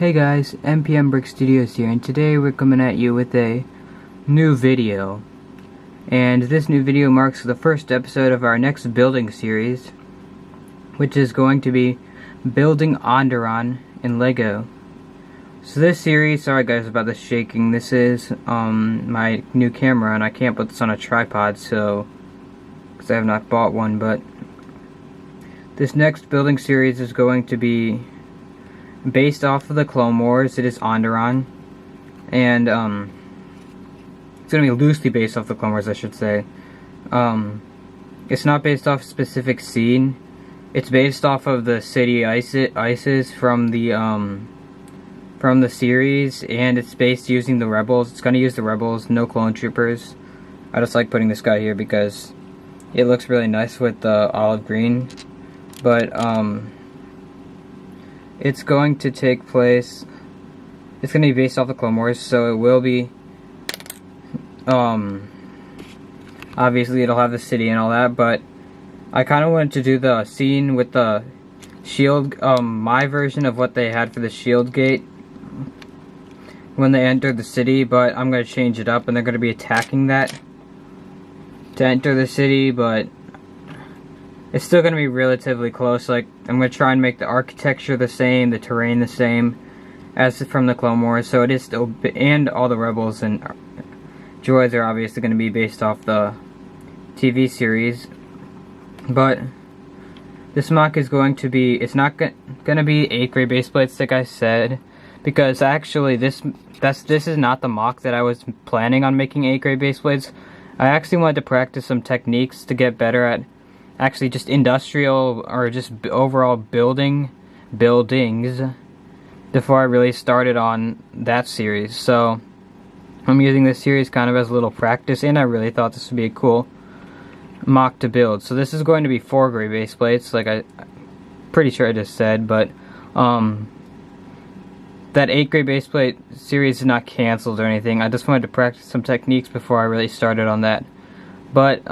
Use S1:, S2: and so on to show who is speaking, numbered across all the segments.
S1: Hey guys, MPM Brick Studios here, and today we're coming at you with a new video. And this new video marks the first episode of our next building series, which is going to be building Onderon in Lego. So this series, sorry guys about the shaking, this is my new camera and I can't put this on a tripod, so because I have not bought one, but this next building series is going to be based off of the Clone Wars. It is Onderon, and it's going to be loosely based off the Clone Wars, I should say. It's not based off a specific scene. It's based off of the city ISIS from the series, and it's based using the rebels. It's going to use the rebels, no clone troopers. I just like putting this guy here because it looks really nice with the olive green. But it's going to take place, it's going to be based off the Clone Wars, so it will be, obviously it'll have the city and all that, but I kind of wanted to do the scene with the shield, my version of what they had for the shield gate when they entered the city, but I'm going to change it up, and they're going to be attacking that to enter the city, but it's still going to be relatively close. Like, I'm going to try and make the architecture the same, the terrain the same as from the Clone Wars. So it is still, and all the rebels and droids are obviously going to be based off the TV series. But this mock is going to be, it's not going to be 8th grade base plates like I said, because actually this is not the mock that I was planning on making 8th grade base plates. I actually wanted to practice some techniques to get better at actually just industrial or just overall buildings before I really started on that series. So I'm using this series kind of as a little practice, and I really thought this would be a cool mock to build. So this is going to be 4 grade base plates, like I pretty sure I just said, but that 8th grade base plate series is not canceled or anything. I just wanted to practice some techniques before I really started on that. But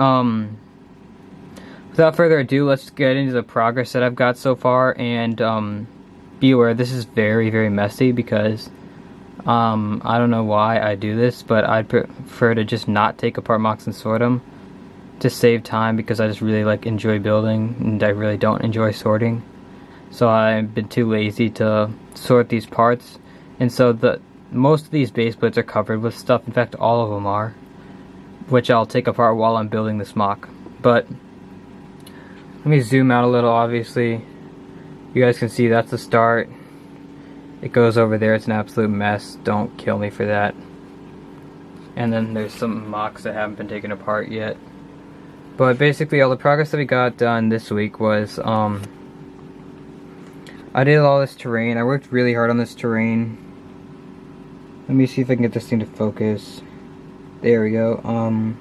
S1: without further ado, let's get into the progress that I've got so far, and be aware this is very, very messy because I don't know why I do this, but I'd prefer to just not take apart mocks and sort them to save time, because I just really enjoy building and I really don't enjoy sorting. So I've been too lazy to sort these parts, and so most of these base plates are covered with stuff. In fact, all of them are, which I'll take apart while I'm building this mock. But let me zoom out a little. Obviously you guys can see that's the start. It goes over there. It's an absolute mess. Don't kill me for that. And then there's some mocks that haven't been taken apart yet. But basically all the progress that we got done this week was I did all this terrain. I worked really hard on this terrain. Let me see if I can get this thing to focus. There we go.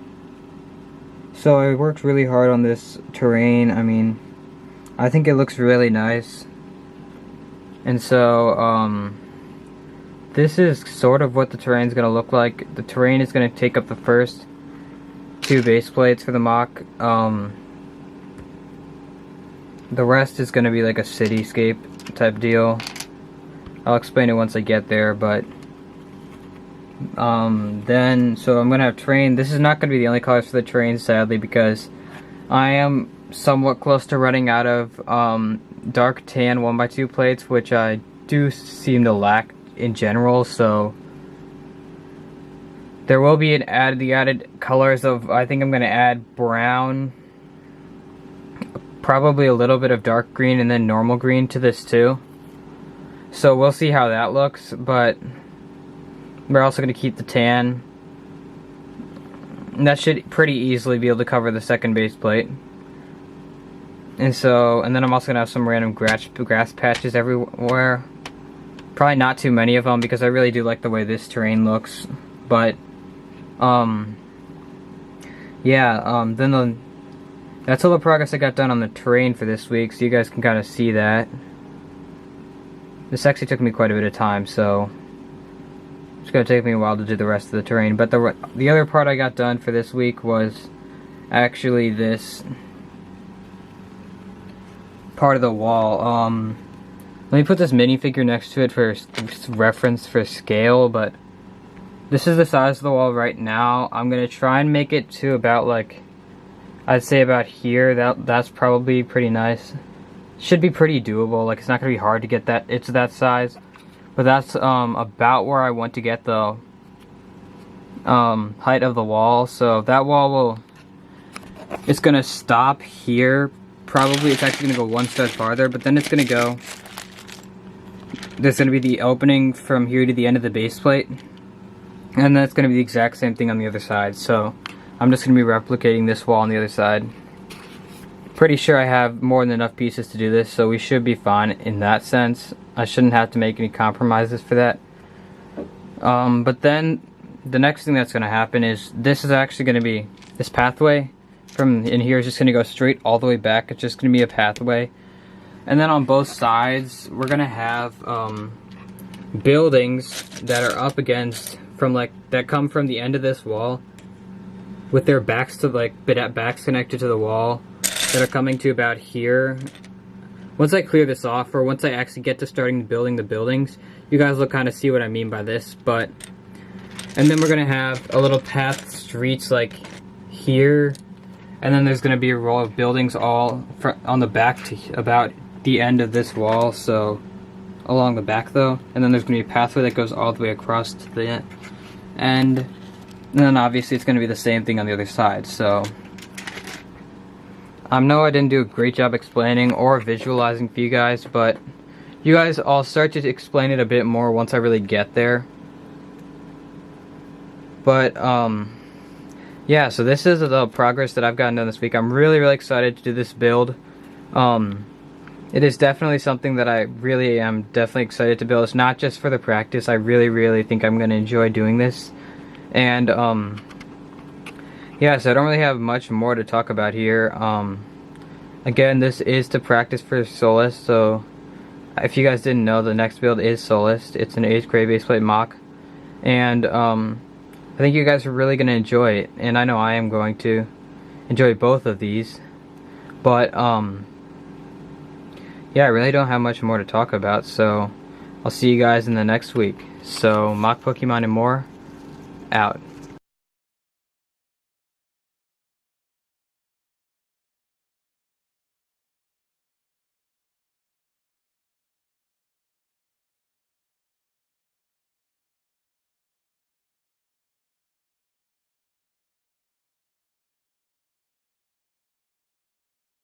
S1: So I worked really hard on this terrain. I mean, I think it looks really nice. And so, this is sort of what the terrain's going to look like. The terrain is going to take up the first 2 base plates for the mock. The rest is going to be like a cityscape type deal. I'll explain it once I get there, but so I'm gonna have terrain. This is not gonna be the only colors for the terrain, sadly, because I am somewhat close to running out of dark tan 1x2 plates, which I do seem to lack in general. So there will be the added colors of, I think I'm gonna add brown, probably a little bit of dark green, and then normal green to this too. So we'll see how that looks, but we're also going to keep the tan. And that should pretty easily be able to cover the second base plate. And then I'm also going to have some random grass patches everywhere. Probably not too many of them, because I really do like the way this terrain looks. But, yeah, that's all the progress I got done on the terrain for this week, so you guys can kind of see that. This actually took me quite a bit of time, so it's going to take me a while to do the rest of the terrain. But the other part I got done for this week was actually this part of the wall. Let me put this minifigure next to it for reference for scale, but this is the size of the wall right now. I'm gonna try and make it to about, like, I'd say about here. That's probably pretty nice. Should be pretty doable. Like, it's not gonna be hard to get that it's that size. But that's about where I want to get the height of the wall. So that wall it's gonna stop here. Probably it's actually gonna go one step farther, but then it's gonna go. There's gonna be the opening from here to the end of the base plate. And that's going to be the exact same thing on the other side. So I'm just going to be replicating this wall on the other side. Pretty sure I have more than enough pieces to do this, so we should be fine in that sense. I shouldn't have to make any compromises for that. But then the next thing that's going to happen is this is actually going to be, this pathway from in here is just going to go straight all the way back. It's just going to be a pathway. And then on both sides we're going to have buildings that are up against that come from the end of this wall with their backs to backs connected to the wall that are coming to about here. Once I clear this off, or once I actually get to starting building the buildings, you guys will kind of see what I mean by this. And then we're gonna have a little path streets like here, and then there's gonna be a row of buildings all on the back to about the end of this wall, so along the back though, and then there's gonna be a pathway that goes all the way across to the end. And then obviously it's going to be the same thing on the other side. So I know I didn't do a great job explaining or visualizing for you guys, but you guys, I'll start to explain it a bit more once I really get there. But yeah, so this is the progress that I've gotten done this week. I'm really excited to do this build. It is definitely something that I really am definitely excited to build. It's not just for the practice. I really think I'm going to enjoy doing this. And yeah, so I don't really have much more to talk about here. Again, this is to practice for Solus. So if you guys didn't know, the next build is Solus. It's an 8th grade baseplate mock. And I think you guys are really going to enjoy it. And I know I am going to enjoy both of these. But yeah, I really don't have much more to talk about, so I'll see you guys in the next week. So, Mock Pokemon and more, out.